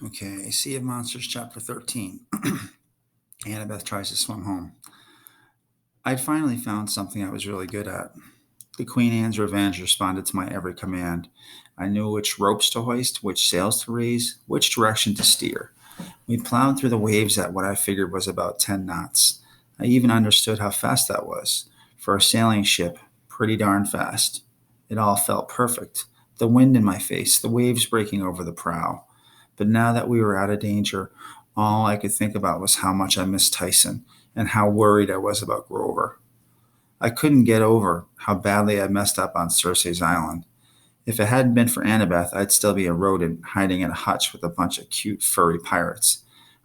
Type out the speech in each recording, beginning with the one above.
Okay, Sea of Monsters, Chapter 13. Annabeth tries to swim home. I'd finally found something I was really good at. The Queen Anne's Revenge responded to my every command. I knew which ropes to hoist, which sails to raise, which direction to steer. We plowed through the waves at what I figured was about 10 knots. I even understood how fast that was. For a sailing ship, pretty darn fast. It all felt perfect. The wind in my face, the waves breaking over the prow. But now that we were out of danger, all I could think about was how much I missed Tyson and how worried I was about Grover. I couldn't get over how badly I messed up on Cersei's Island. If it hadn't been for Annabeth, I'd still be a rodent hiding in a hutch with a bunch of cute, furry pirates.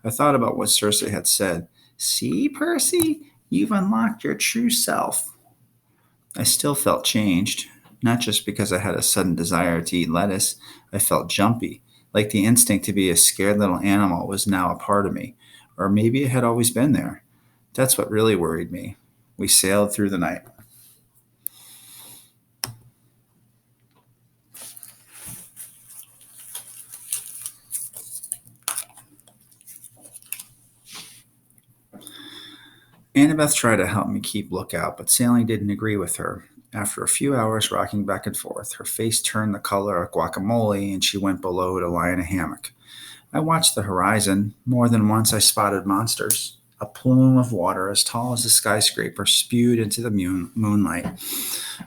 I thought about what Cersei had said. See, Percy, you've unlocked your true self. I still felt changed, not just because I had a sudden desire to eat lettuce. I felt jumpy, like the instinct to be a scared little animal was now a part of me, or maybe it had always been there. That's what really worried me. We sailed through the night. Annabeth tried to help me keep lookout, but sailing didn't agree with her. After a few hours rocking back and forth, her face turned the color of guacamole and she went below to lie in a hammock. I watched the horizon. More than once I spotted monsters. A plume of water as tall as a skyscraper spewed into the moonlight.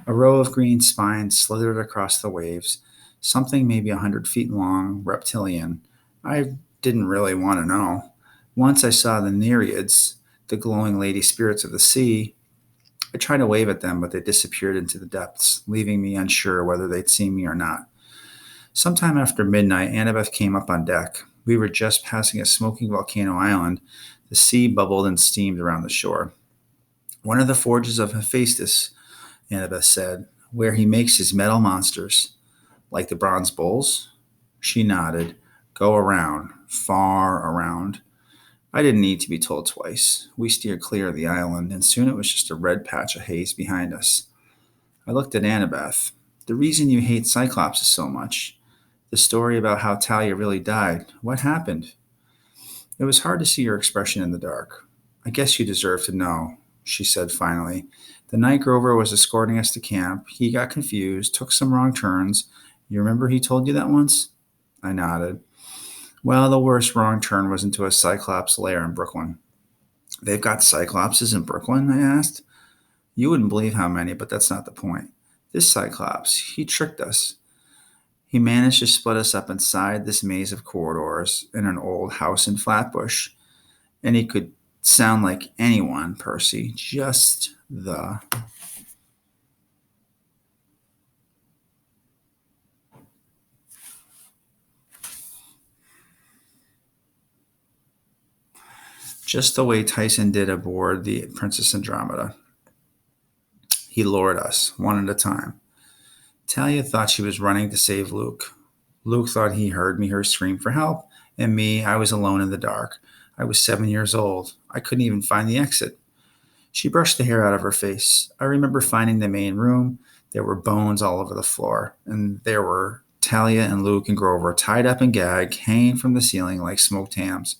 A row of green spines slithered across the waves, something maybe 100 feet long, reptilian. I didn't really want to know. Once I saw the Nereids, the glowing lady spirits of the sea. I tried to wave at them, but they disappeared into the depths, leaving me unsure whether they'd seen me or not. Sometime after midnight, Annabeth came up on deck. We were just passing a smoking volcano island. The sea bubbled and steamed around the shore. One of the forges of Hephaestus, Annabeth said, where he makes his metal monsters. Like the bronze bulls? She nodded. Go around, far around. I didn't need to be told twice. We steered clear of the island, and soon it was just a red patch of haze behind us. I looked at Annabeth. The reason you hate Cyclopses so much, the story about how Talia really died, what happened? It was hard to see your expression in the dark. I guess you deserve to know, she said finally. The night Grover was escorting us to camp, he got confused, took some wrong turns. You remember he told you that once? I nodded. Well, the worst wrong turn was into a Cyclops lair in Brooklyn. They've got Cyclopses in Brooklyn? I asked. You wouldn't believe how many, but that's not the point. This Cyclops, he tricked us. He managed to split us up inside this maze of corridors in an old house in Flatbush. And he could sound like anyone, Percy. Just the way Tyson did aboard the Princess Andromeda. He lured us, one at a time. Talia thought she was running to save Luke. Luke thought he heard her scream for help, and me, I was alone in the dark. I was 7 years old. I couldn't even find the exit. She brushed the hair out of her face. I remember finding the main room. There were bones all over the floor, and there were Talia and Luke and Grover tied up and gagged, hanging from the ceiling like smoked hams.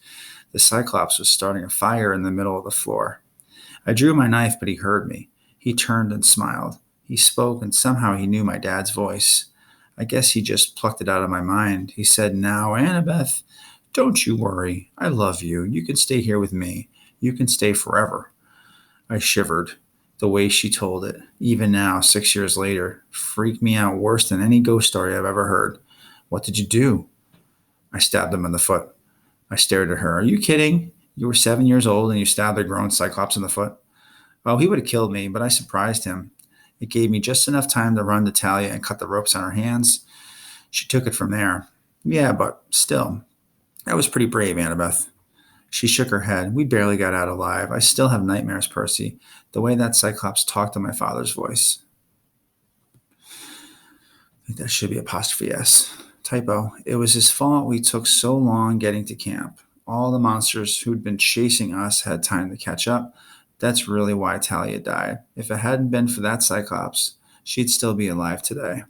The Cyclops was starting a fire in the middle of the floor. I drew my knife, but he heard me. He turned and smiled. He spoke, and somehow he knew my dad's voice. I guess he just plucked it out of my mind. He said, Now, Annabeth, don't you worry. I love you. You can stay here with me. You can stay forever. I shivered. The way she told it, even now, 6 years later, freaked me out worse than any ghost story I've ever heard. What did you do? I stabbed him in the foot. I stared at her. Are you kidding? You were 7 years old and you stabbed a grown Cyclops in the foot? Well, he would have killed me, but I surprised him. It gave me just enough time to run to Talia and cut the ropes on her hands. She took it from there. Yeah, but still, that was pretty brave, Annabeth. She shook her head. We barely got out alive. I still have nightmares, Percy. The way that Cyclops talked in my father's voice. I think that should be apostrophe S. Typo. It was his fault we took so long getting to camp. All the monsters who'd been chasing us had time to catch up. That's really why Talia died. If it hadn't been for that Cyclops, she'd still be alive today.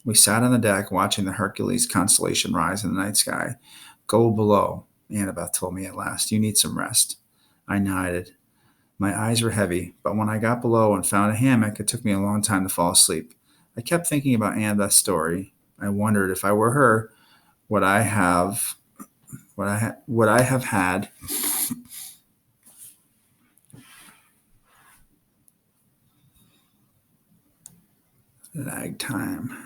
We sat on the deck watching the Hercules constellation rise in the night sky. Go below, Annabeth told me at last. You need some rest. I nodded. My eyes were heavy, but when I got below and found a hammock, it took me a long time to fall asleep. I kept thinking about Annabeth's story. I wondered if I were her, would I have would I have had lag time,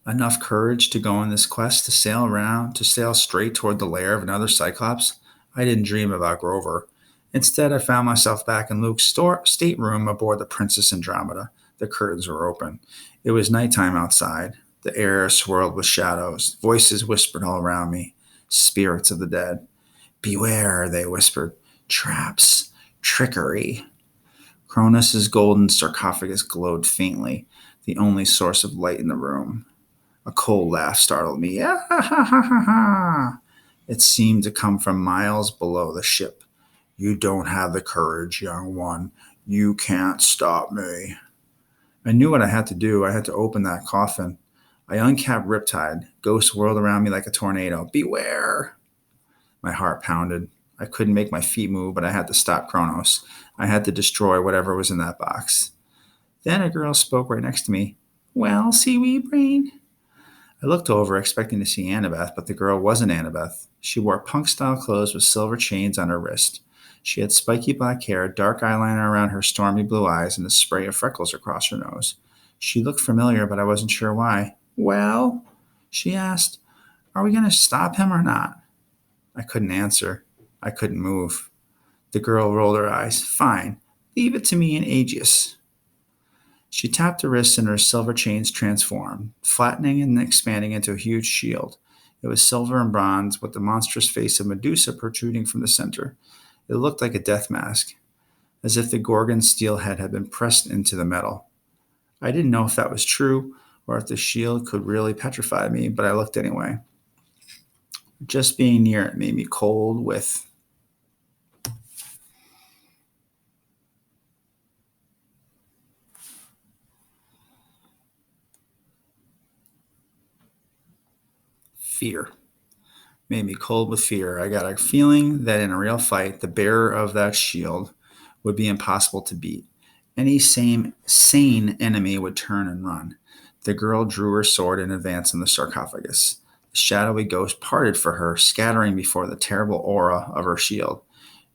enough courage to go on this quest to sail straight toward the lair of another Cyclops? I didn't dream about Grover. Instead, I found myself back in Luke's stateroom aboard the Princess Andromeda. The curtains were open. It was nighttime outside. The air swirled with shadows. Voices whispered all around me. Spirits of the dead. Beware, they whispered. Traps. Trickery. Cronus's golden sarcophagus glowed faintly, the only source of light in the room. A cold laugh startled me. Ah, ha, ha, ha, ha, ha. It seemed to come from miles below the ship. You don't have the courage, young one. You can't stop me. I knew what I had to do. I had to open that coffin. I uncapped Riptide. Ghosts whirled around me like a tornado. Beware! My heart pounded. I couldn't make my feet move, but I had to stop Kronos. I had to destroy whatever was in that box. Then a girl spoke right next to me. Well, seaweed brain? I looked over, expecting to see Annabeth, but the girl wasn't Annabeth. She wore punk-style clothes with silver chains on her wrist. She had spiky black hair, dark eyeliner around her stormy blue eyes, and a spray of freckles across her nose. She looked familiar, but I wasn't sure why. Well, she asked, are we going to stop him or not? I couldn't answer. I couldn't move. The girl rolled her eyes. Fine. Leave it to me and Aegis. She tapped her wrists and her silver chains transformed, flattening and expanding into a huge shield. It was silver and bronze, with the monstrous face of Medusa protruding from the center. It looked like a death mask, as if the Gorgon's steel head had been pressed into the metal. I didn't know if that was true, or if the shield could really petrify me, but I looked anyway. Just being near it made me cold with fear. Made me cold with fear. I got a feeling that in a real fight, the bearer of that shield would be impossible to beat. Any sane enemy would turn and run. The girl drew her sword and advanced on the sarcophagus. The shadowy ghost parted for her, scattering before the terrible aura of her shield.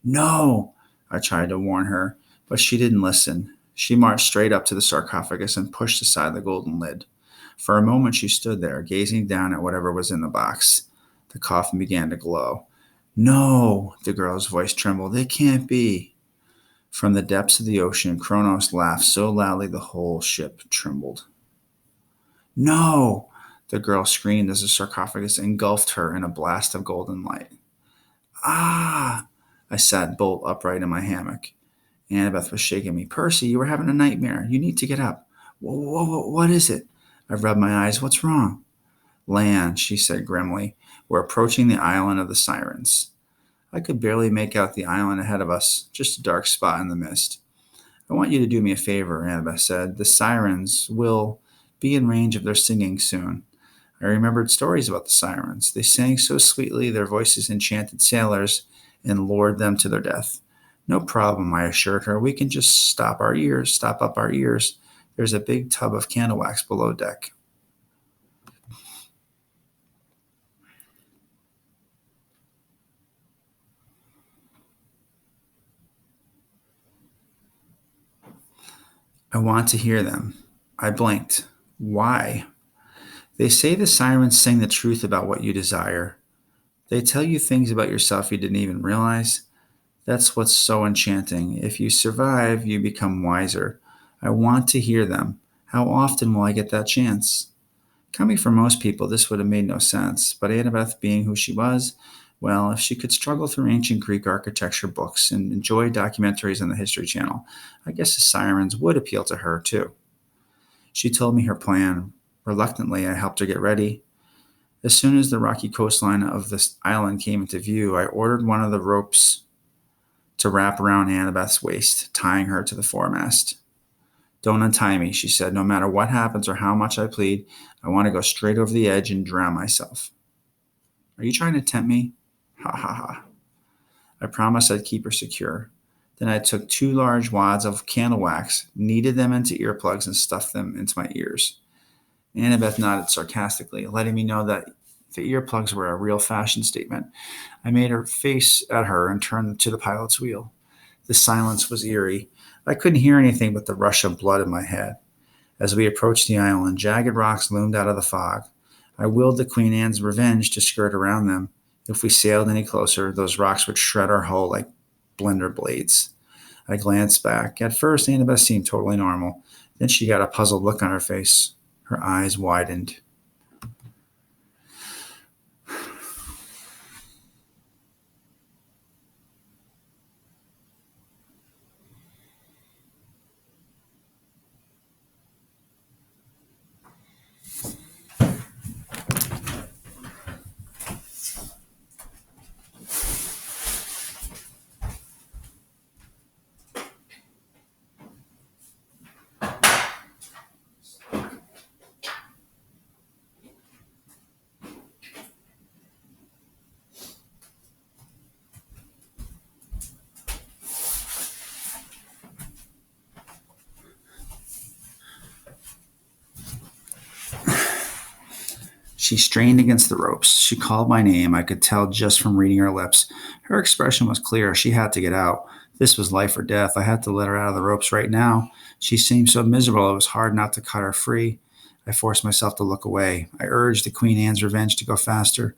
No, I tried to warn her, but she didn't listen. She marched straight up to the sarcophagus and pushed aside the golden lid. For a moment she stood there, gazing down at whatever was in the box. The coffin began to glow. No, the girl's voice trembled. It can't be. From the depths of the ocean, Kronos laughed so loudly the whole ship trembled. No, the girl screamed as the sarcophagus engulfed her in a blast of golden light. Ah! I sat bolt upright in my hammock. Annabeth was shaking me. Percy, you were having a nightmare. You need to get up. What is it? I rubbed my eyes. What's wrong? Land, she said grimly. We're approaching the island of the sirens. I could barely make out the island ahead of us, just a dark spot in the mist. I want you to do me a favor, Annabeth said. The sirens will be in range of their singing soon. I remembered stories about the sirens. They sang so sweetly, their voices enchanted sailors and lured them to their death. No problem, I assured her. We can just stop up our ears. There's a big tub of candle wax below deck. I want to hear them. I blinked. Why? They say the sirens sing the truth about what you desire. They tell you things about yourself you didn't even realize. That's what's so enchanting. If you survive, you become wiser. I want to hear them. How often will I get that chance? Coming from most people, this would have made no sense, but Annabeth, being who she was, well, if she could struggle through ancient Greek architecture books and enjoy documentaries on the History Channel, I guess the sirens would appeal to her, too. She told me her plan. Reluctantly, I helped her get ready. As soon as the rocky coastline of this island came into view, I ordered one of the ropes to wrap around Annabeth's waist, tying her to the foremast. Don't untie me, she said. No matter what happens or how much I plead, I want to go straight over the edge and drown myself. Are you trying to tempt me? Ha ha ha. I promised I'd keep her secure. Then I took 2 large wads of candle wax, kneaded them into earplugs, and stuffed them into my ears. Annabeth nodded sarcastically, letting me know that the earplugs were a real fashion statement. I made her face at her and turned to the pilot's wheel. The silence was eerie. I couldn't hear anything but the rush of blood in my head. As we approached the island, jagged rocks loomed out of the fog. I willed the Queen Anne's Revenge to skirt around them. If we sailed any closer, those rocks would shred our hull like blender blades. I glanced back. At first, Annabeth seemed totally normal. Then she got a puzzled look on her face. Her eyes widened. She strained against the ropes. She called my name. I could tell just from reading her lips. Her expression was clear. She had to get out. This was life or death. I had to let her out of the ropes right now. She seemed so miserable, it was hard not to cut her free. I forced myself to look away. I urged the Queen Anne's Revenge to go faster.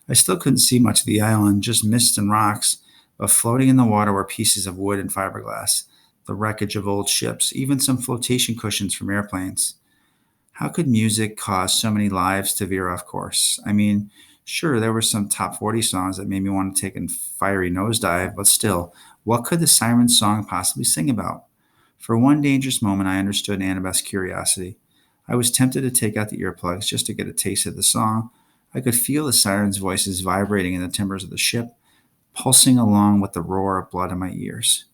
I still couldn't see much of the island, just mist and rocks, but floating in the water were pieces of wood and fiberglass, the wreckage of old ships, even some flotation cushions from airplanes. How could music cause so many lives to veer off course? I mean, sure, there were some top 40 songs that made me want to take a fiery nosedive, but still, what could the siren song possibly sing about? For one dangerous moment, I understood Annabeth's curiosity. I was tempted to take out the earplugs just to get a taste of the song. I could feel the siren's voices vibrating in the timbers of the ship, pulsing along with the roar of blood in my ears.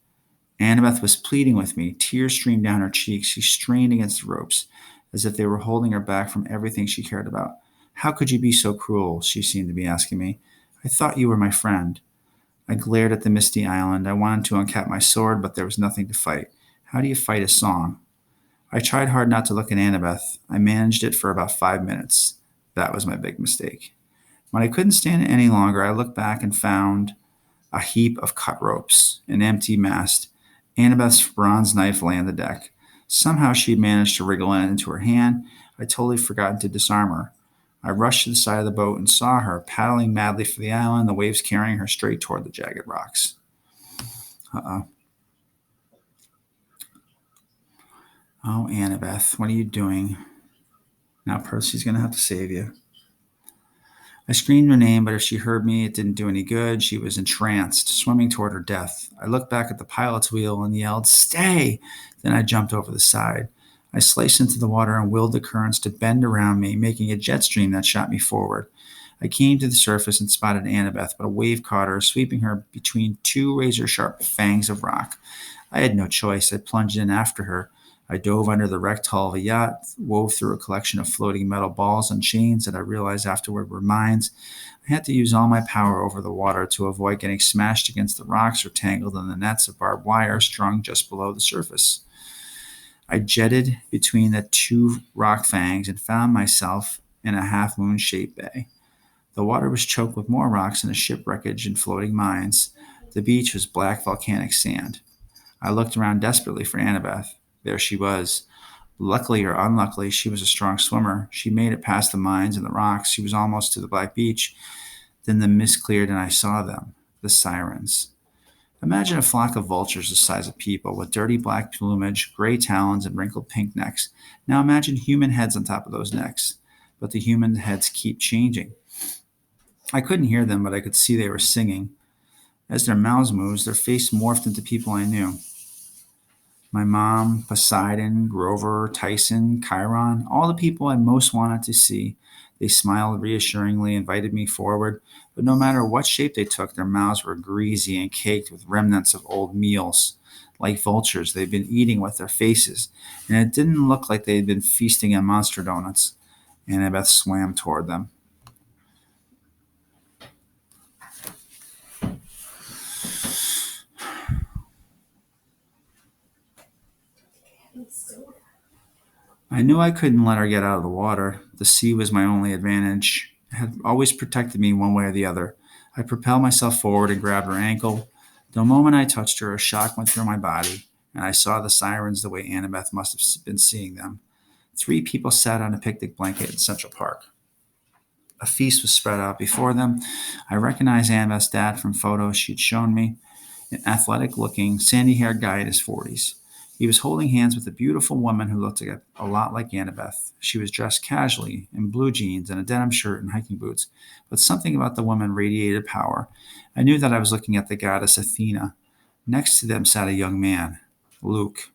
Annabeth was pleading with me. Tears streamed down her cheeks. She strained against the ropes, as if they were holding her back from everything she cared about. How could you be so cruel? She seemed to be asking me. I thought you were my friend. I glared at the misty island. I wanted to uncap my sword, but there was nothing to fight. How do you fight a song? I tried hard not to look at Annabeth. I managed it for about 5 minutes. That was my big mistake. When I couldn't stand it any longer, I looked back and found a heap of cut ropes, an empty mast. Annabeth's bronze knife lay on the deck. Somehow she had managed to wriggle it into her hand. I'd totally forgotten to disarm her. I rushed to the side of the boat and saw her paddling madly for the island, the waves carrying her straight toward the jagged rocks. Uh-oh. Oh, Annabeth, what are you doing? Now Percy's going to have to save you. I screamed her name, but if she heard me, it didn't do any good. She was entranced, swimming toward her death. I looked back at the pilot's wheel and yelled, "Stay!" Then I jumped over the side. I sliced into the water and willed the currents to bend around me, making a jet stream that shot me forward. I came to the surface and spotted Annabeth, but a wave caught her, sweeping her between 2 razor-sharp fangs of rock. I had no choice. I plunged in after her. I dove under the wrecked hull of a yacht, wove through a collection of floating metal balls and chains that I realized afterward were mines. I had to use all my power over the water to avoid getting smashed against the rocks or tangled in the nets of barbed wire strung just below the surface. I jetted between the 2 rock fangs and found myself in a half moon shaped bay. The water was choked with more rocks and a ship wreckage and floating mines. The beach was black volcanic sand. I looked around desperately for Annabeth. There she was. Luckily or unluckily, she was a strong swimmer. She made it past the mines and the rocks. She was almost to the black beach. Then the mist cleared and I saw them, the sirens. Imagine a flock of vultures the size of people, with dirty black plumage, gray talons, and wrinkled pink necks. Now imagine human heads on top of those necks. But the human heads keep changing. I couldn't hear them, but I could see they were singing. As their mouths moved, their face morphed into people I knew. My mom, Poseidon, Grover, Tyson, Chiron, all the people I most wanted to see. They smiled reassuringly, invited me forward, but no matter what shape they took, their mouths were greasy and caked with remnants of old meals. Like vultures, they'd been eating with their faces, and it didn't look like they'd been feasting on monster donuts. Annabeth swam toward them. I knew I couldn't let her get out of the water. The sea was my only advantage. It had always protected me one way or the other. I propelled myself forward and grabbed her ankle. The moment I touched her, a shock went through my body, and I saw the sirens the way Annabeth must have been seeing them. 3 people sat on a picnic blanket in Central Park. A feast was spread out before them. I recognized Annabeth's dad from photos she'd shown me, an athletic looking, sandy haired guy in his 40s. He was holding hands with a beautiful woman who looked a lot like Annabeth. She was dressed casually in blue jeans and a denim shirt and hiking boots, but something about the woman radiated power. I knew that I was looking at the goddess Athena. Next to them sat a young man, Luke.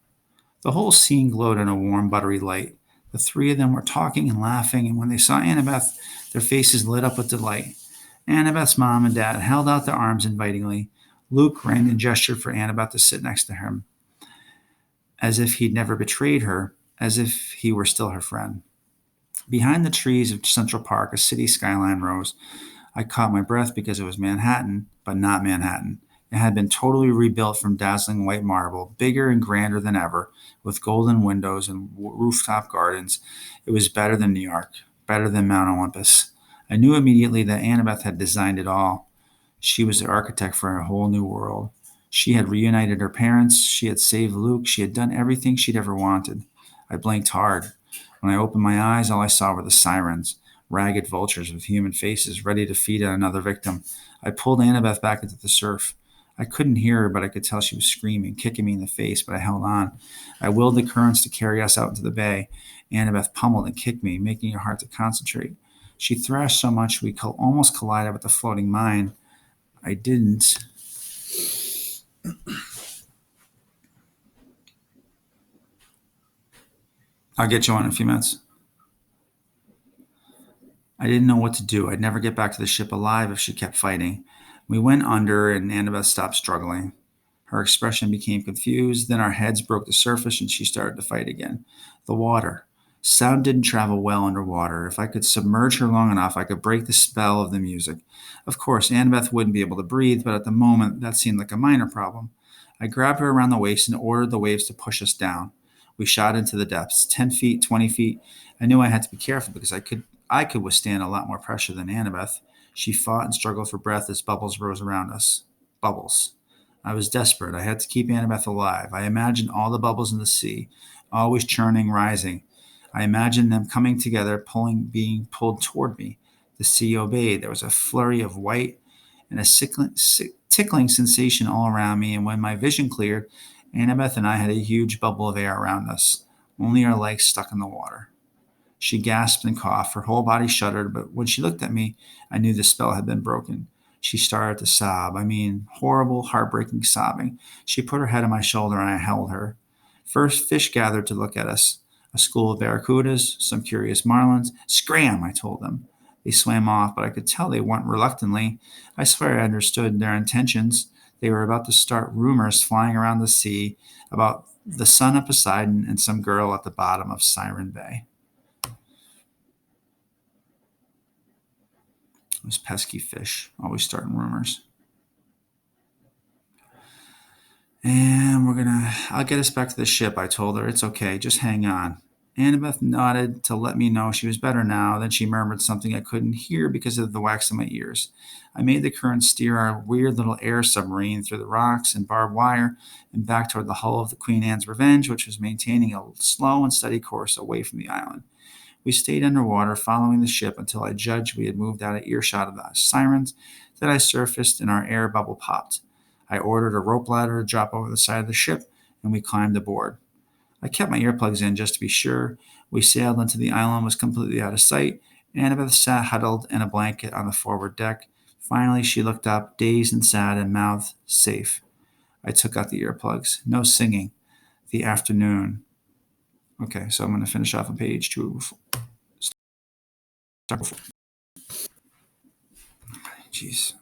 The whole scene glowed in a warm, buttery light. The 3 of them were talking and laughing, and when they saw Annabeth, their faces lit up with delight. Annabeth's mom and dad held out their arms invitingly. Luke ran and gestured for Annabeth to sit next to him, as if he'd never betrayed her, as if he were still her friend. Behind the trees of Central Park, a city skyline rose. I caught my breath because it was Manhattan, but not Manhattan. It had been totally rebuilt from dazzling white marble, bigger and grander than ever, with golden windows and rooftop gardens. It was better than New York, better than Mount Olympus. I knew immediately that Annabeth had designed it all. She was the architect for a whole new world. She had reunited her parents. She had saved Luke. She had done everything she'd ever wanted. I blinked hard. When I opened my eyes, all I saw were the sirens, ragged vultures with human faces ready to feed on another victim. I pulled Annabeth back into the surf. I couldn't hear her, but I could tell she was screaming, kicking me in the face, but I held on. I willed the currents to carry us out into the bay. Annabeth pummeled and kicked me, making it hard to concentrate. She thrashed so much we almost collided with the floating mine. I didn't. I'll get you on in a few minutes. I didn't know what to do. I'd never get back to the ship alive if she kept fighting. We went under, and Annabeth stopped struggling. Her expression became confused. Then our heads broke the surface, and she started to fight again. The water. Sound didn't travel well underwater. If I could submerge her long enough, I could break the spell of the music. Of course, Annabeth wouldn't be able to breathe, but at the moment, that seemed like a minor problem. I grabbed her around the waist and ordered the waves to push us down. We shot into the depths, 10 feet, 20 feet. I knew I had to be careful because I could withstand a lot more pressure than Annabeth. She fought and struggled for breath as bubbles rose around us. Bubbles. I was desperate. I had to keep Annabeth alive. I imagined all the bubbles in the sea, always churning, rising. I imagined them coming together, being pulled toward me. The sea obeyed. There was a flurry of white and a tickling sensation all around me, and when my vision cleared, Annabeth and I had a huge bubble of air around us, only our legs stuck in the water. She gasped and coughed. Her whole body shuddered, but when she looked at me, I knew the spell had been broken. She started to sob. I mean, horrible, heartbreaking sobbing. She put her head on my shoulder and I held her. First, fish gathered to look at us. A school of barracudas, some curious marlins. Scram, I told them. They swam off, but I could tell they went reluctantly. I swear I understood their intentions. They were about to start rumors flying around the sea about the son of Poseidon and some girl at the bottom of Siren Bay. Those pesky fish, always starting rumors. And I'll get us back to the ship, I told her. It's okay, just hang on. Annabeth nodded to let me know she was better now. Then she murmured something I couldn't hear because of the wax in my ears. I made the current steer our weird little air submarine through the rocks and barbed wire and back toward the hull of the Queen Anne's Revenge, which was maintaining a slow and steady course away from the island. We stayed underwater, following the ship until I judged we had moved out of earshot of the sirens. Then I surfaced and our air bubble popped. I ordered a rope ladder to drop over the side of the ship, and we climbed aboard. I kept my earplugs in just to be sure. We sailed until the island was completely out of sight. Annabeth sat huddled in a blanket on the forward deck. Finally, she looked up, dazed and sad, and mouthed, "Safe." I took out the earplugs. No singing. The afternoon. Okay, so I'm going to finish off on page 2. Jeez.